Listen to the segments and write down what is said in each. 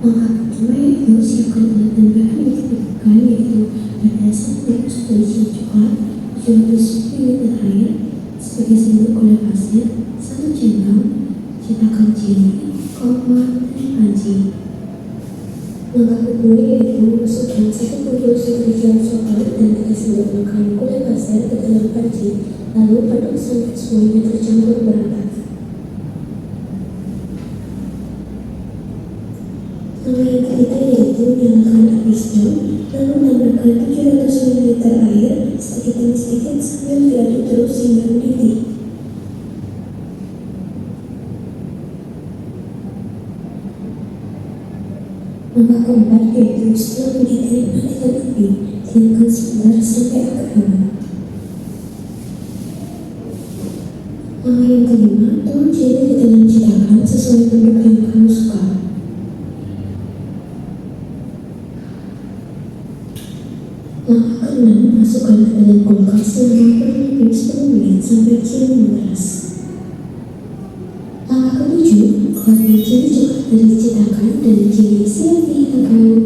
Langkah kedua yaitu siapkan alat dan bahan yang dibutuhkan, yaitu ada 1 berisi coklat, 700 ml air sebagai sendok gula pasir, 1 centang, cetakan jelly, dan panci. Langkah kedua yaitu masukkan 1 butir biji coklat dan 3 sendok makan gula pasir ke dalam panci, lalu aduk sampai semuanya tercampur merata. Langkah yang ketiga yaitu nyalakan api sedang, lalu tambahkan 700 ml air sedikit demi sedikit sambil diaduk terus hingga mendidih. Langkah keempat yaitu setelah mendidih, matikan api, diamkan sebentar sampai agak hangat. Langkah yang kelima, tuang jelly ke dalam cetakan sesuai bentuk yang kamu suka. Langkah keenam, masukkan ke dalam kulkas selama kurang lebih 10 menit sampai jelly mengeras. Langkah ketujuh, keluarkan jelly coklat dari cetakan dan jelly siap dihidangkan.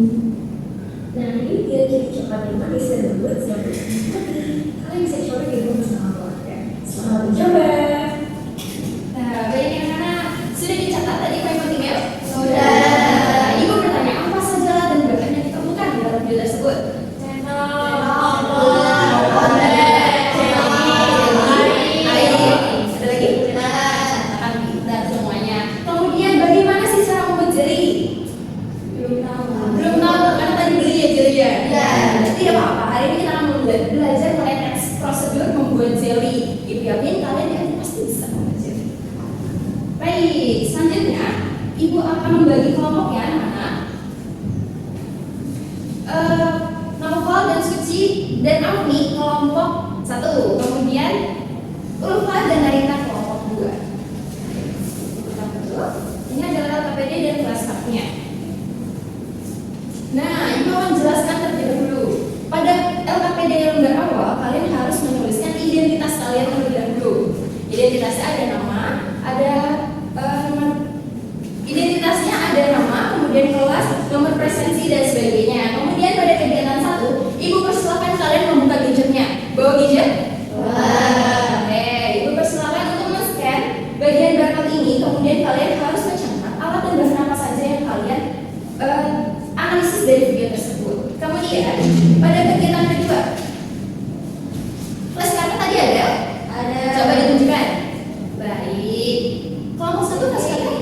Nah, ini dia jelly coklat yang manis dan lembut siap dinikmati. Kalian bisa coba di rumah bersama keluarga. Selamat mencoba. Nah, baik anak-anak, sudah dicatat tadi poin pentingnya? Sudah. Ibu bertanya apa saja alat dan bahan yang ditemukan di dalam video tersebut? Tidak apa-apa, hari ini kita akan belajar mengenai prosedur membuat jelly. Ibu yakin kalian pasti bisa membuat jelly. Baik, selanjutnya Ibu akan membagi kelompok ya anak-anak. Naufal dan Suci dan Afni kelompok 1, kemudian Ulfa dan Narita kelompok 2. Ini adalah KPD dan kelas card-nya. Nah, Ibu akan jelaskan terlebih dahulu. Pada LKPD yang lembar awal, kalian harus menuliskan identitas kalian terlebih dahulu. Identitasnya ada nama, identitasnya ada nama, kemudian kelas, nomor presensi dan sebagainya. Kemudian pada kegiatan 1, Ibu persilakan kalian membuka gadgetnya. Bawa gadget? Oke, Ibu persilakan untuk men-scan bagian barcode ini. Kemudian kalian harus mencatat alat dan bahan apa saja yang kalian analisis dari video tersebut. Kemudian pada kegiatan kedua, flashcard tadi ada? Coba ditunjukkan. Baik. Kelompok 1 flashcard.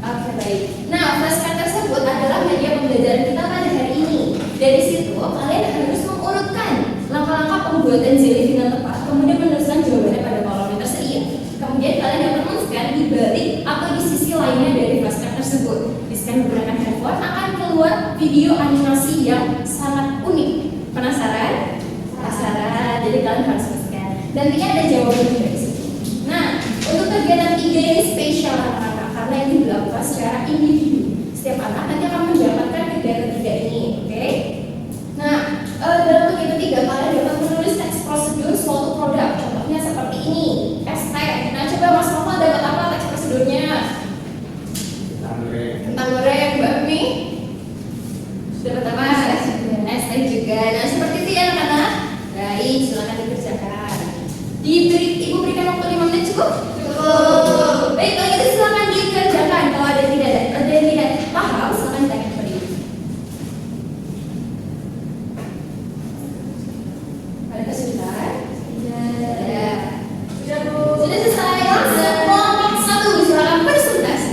Oke, baik. Nah, flashcard tersebut adalah media pembelajaran kita pada hari ini. Dari situ kalian harus mengurutkan langkah-langkah pembuatan jelly dengan tepat, kemudian menuliskan jawabannya pada kolom yang tersedia. Kemudian kalian dapat men-scan di balik atau di sisi lainnya dari flashcard tersebut. Di-scan menggunakan handphone akan keluar video animasi yang sangat unik. Penasaran? Penasaran. Jadi kalian harus men-scan. Dan nantinya ada jawabannya dari situ. Nah, untuk kegiatan 3 ini spesial anak-anak karena ini dilakukan secara individu. Setiap anak nanti akan mendapatkan kegiatan 3 ini, oke? Nah, dalam kegiatan 3 kalian dapat menulis teks prosedur suatu produk. Contohnya seperti ini, es teh. Nah, coba Mas Nova dapat apa teks prosedurnya? Kentang goreng, Mbak Mi? Dapat apa? Es teh juga. Nah, seperti itu ya anak-anak. Baik, silakan dikerjakan. Ibu berikan waktu 5 menit cukup? Cukup. Baik, kalau gitu silakan dikerjakan. Kalau ada yang tidak paham, silakan ditanya kepada Ibu. Ada kesulitan? Tidak. Sudah Bu. Sudah selesai. Kelompok 1 silakan presentasi.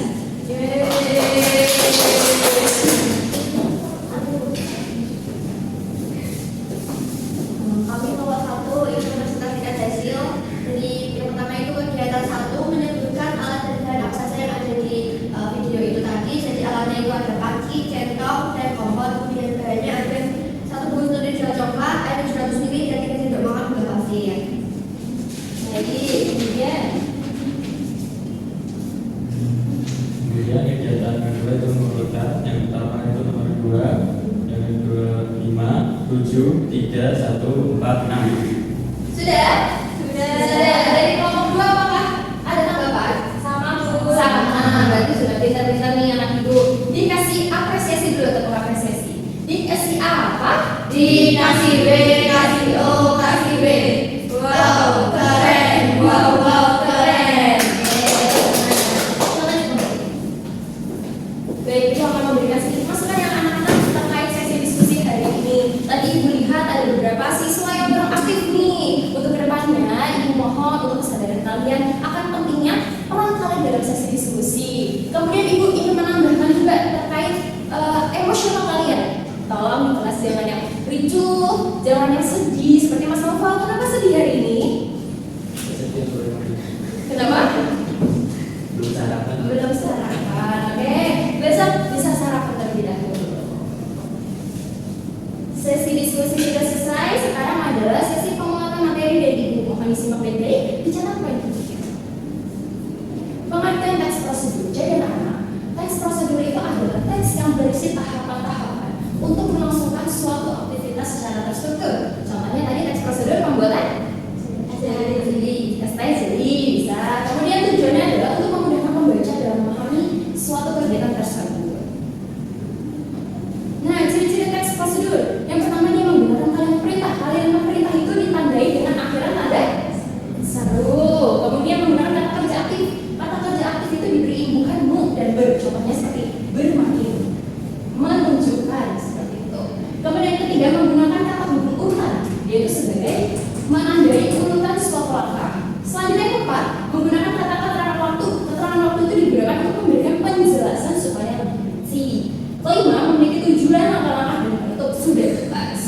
Kami kelompok 1 ingin presentasikan hasil. Jadi yang pertama itu kegiatan 1 menyebutkan alat dan bahan apa saja yang ada di video itu tadi. Jadi alatnya itu ada panci, centong, dan kompor. Kemudian bahannya ada 1 bungkus gel coklat, air 700 ml, dan 3 sendok makan gula pasir. Jadi kemudian kegiatan kedua itu mengurutkan. Yang pertama itu nomor 2, yang kedua 5, 7, 3, 1, 4, 6. sudah? Sudah. Dari kelompok 2 apakah ada tanggapan? Sama Bu. Sama. Berarti sudah pintar-pintar nih anak Ibu. Dikasih apresiasi Dikasih B, kasih O, kasih B. Wow, keren. Wow, keren. Baik, itu akan memberikan sedikit masukan yang anak-anak terkait sesi diskusi hari ini. Tadi Ibu lihat ada beberapa siswa yang beraktif nih. Untuk kedepannya, Ibu mohon untuk kesadaran kalian akan pentingnya peran kalian dalam sesi diskusi. Kemudian Ibu ingin menambahkan juga terkait emosional kalian. Tolong di kelas jangan yang ricuh, jangan yang sedih. Seperti Mas Noval, kenapa sedih hari ini? Kenapa? Belum sarapan. Belum sarapan. Oke, besok bisa sarapan terlebih dahulu. Sesi diskusi sudah selesai. Sekarang adalah sesi penguatan materi dari Ibu. Mohon disimak baik-baik. Dicatat poin penting. Pengertian teks prosedur. Jadi anak-anak, teks prosedur itu adalah teks yang berisi tahapan-tahapan untuk melangsungkan suatu aktivitas secara terstruktur. Contohnya tadi teks prosedur pembuatan jadi bisa. Kemudian tujuannya adalah untuk memudahkan pembaca dalam memahami suatu kegiatan tersebut. Nah, ciri-ciri teks prosedur. Yang pertama, dia menggunakan kalimat perintah. Kalimat perintah itu ditandai dengan akhiran tanda seru. Kemudian menggunakan kata kerja aktif. Kata kerja aktif itu diberi imbuhan mu dan ber. Contohnya seperti bermain, menunjukkan, seperti itu. Kemudian yang ketiga, menggunakan kata hubung urutan, yaitu sebagai menandai urutan suatu langkah. Selanjutnya yang keempat, menggunakan kata keterangan waktu. Keterangan waktu itu digunakan untuk memberikan penjelasan supaya rinci. Kelima, memiliki tujuan, langkah-langkah dan penutup sudah jelas.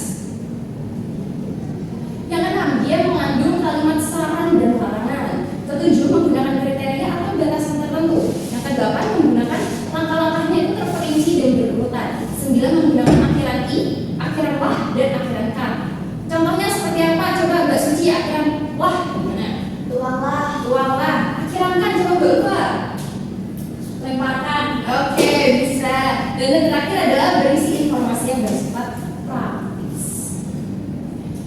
Yang keenam, dia mengandung kalimat saran dan larangan. Ketujuh, menggunakan kriteria atau batasan tertentu. Yang kedelapan, menggunakan langkah-langkahnya itu terperinci dan berurutan. 9, menggunakan akhiran i, akhiran lah, dan akhiran kan. Contohnya seperti apa? Coba Mbak Suci, akhiran lah gimana? Tuanglah. Akhiran kan, coba berubah. Lemparkan. Oke, bisa. Dan yang terakhir adalah berisi informasi yang bersifat praktis.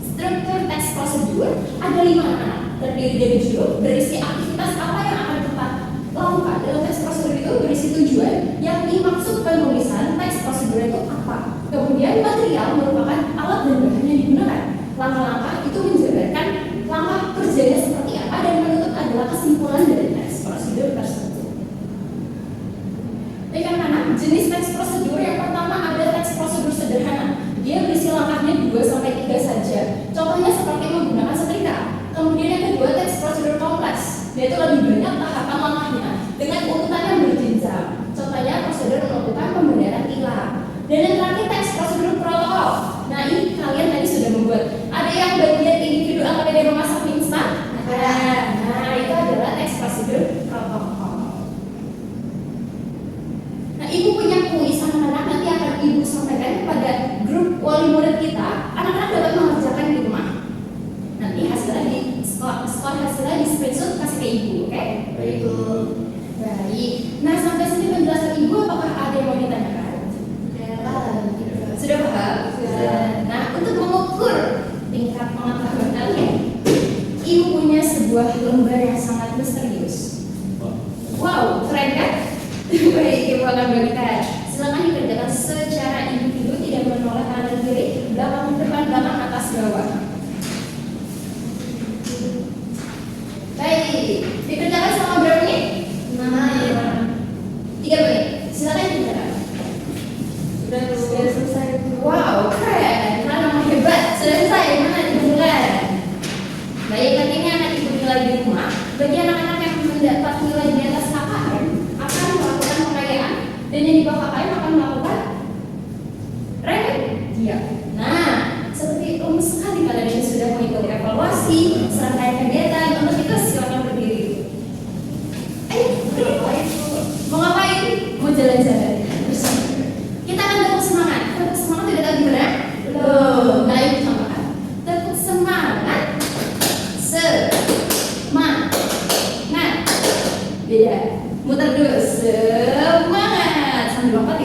Struktur teks prosedur ada 5 anak, terdiri dari judul, berisi aktivitas apa yang akan kita lakukan. Dalam teks prosedur itu berisi tujuan, yakni maksud penulisan teks prosedur itu apa. Kemudian material merupakan alat dan bahan yang digunakan. Langkah-langkah itu menjabarkan langkah kerjanya seperti apa, dan penutup adalah kesimpulan dari teks prosedur tersebut. Baik anak-anak, jenis teks prosedur yang pertama ada teks prosedur sederhana. Dia berisi langkahnya 2-3 saja. Contohnya seperti menggunakan setrika. Kemudian yang kedua, teks prosedur kompleks, yaitu lebih banyak tahapan langkahnya dengan urutan yang berjenjang. Contohnya prosedur melakukan pembayaran tilang. Dan yang terakhir, teks prosedur protokol. Nah, ini kalian tadi sudah membuat. Ada yang bagian individu akademi memasak mie instan? Nah, itu adalah teks prosedur protokol. Nah, Ibu punya kuis anak-anak, nanti akan Ibu sampaikan kepada grup wali murid kita. Anak-anak dapat mengerjakan di rumah. Nanti hasilnya di skor hasilnya di screenshot kasih ke Ibu, oke? Baik. Nah, sampai sini penjelasan Ibu, apakah ada yang mau ditanyakan? Sudah paham? Nah, untuk mengukur tingkat pengetahuan kalian, Ibu punya sebuah lembar yang sangat misterius. Wow, keren kan? Baik, Ibu akan bagikan. Silakan dikerjakan secara individu, tidak menoleh kanan kiri, belakang depan, belakang atas bawah. Baik, dikerjakan selama berapa menit? 3 menit. Silakan dikerjakan. Sudah selesai. Wow, keren. Karena hebat. Sudah selesai. Mana dibutuhkan? Baik, nanti ini akan Ibu nilai di rumah. Bagi anak-anak yang mendapat nilai di atas KKM akan melakukan pengayaan, dan yang di bawah KKM akan melakukan review. Nah, seperti rumus sekali kalian ini sudah mengikuti evaluasi serangkaian kegiatan. Untuk itu silakan berdiri. Ayo, berdiri. Mau ngapain? Mau jalan-jalan. Kita akan tepuk semangat. Tepuk semangat tidak tahu gimana? Belum. Nah, Ibu tambahkan. Tepuk semangat. Semangat. Beda. Muter dulu. Semangat. Sambil lompat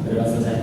adalah selesai.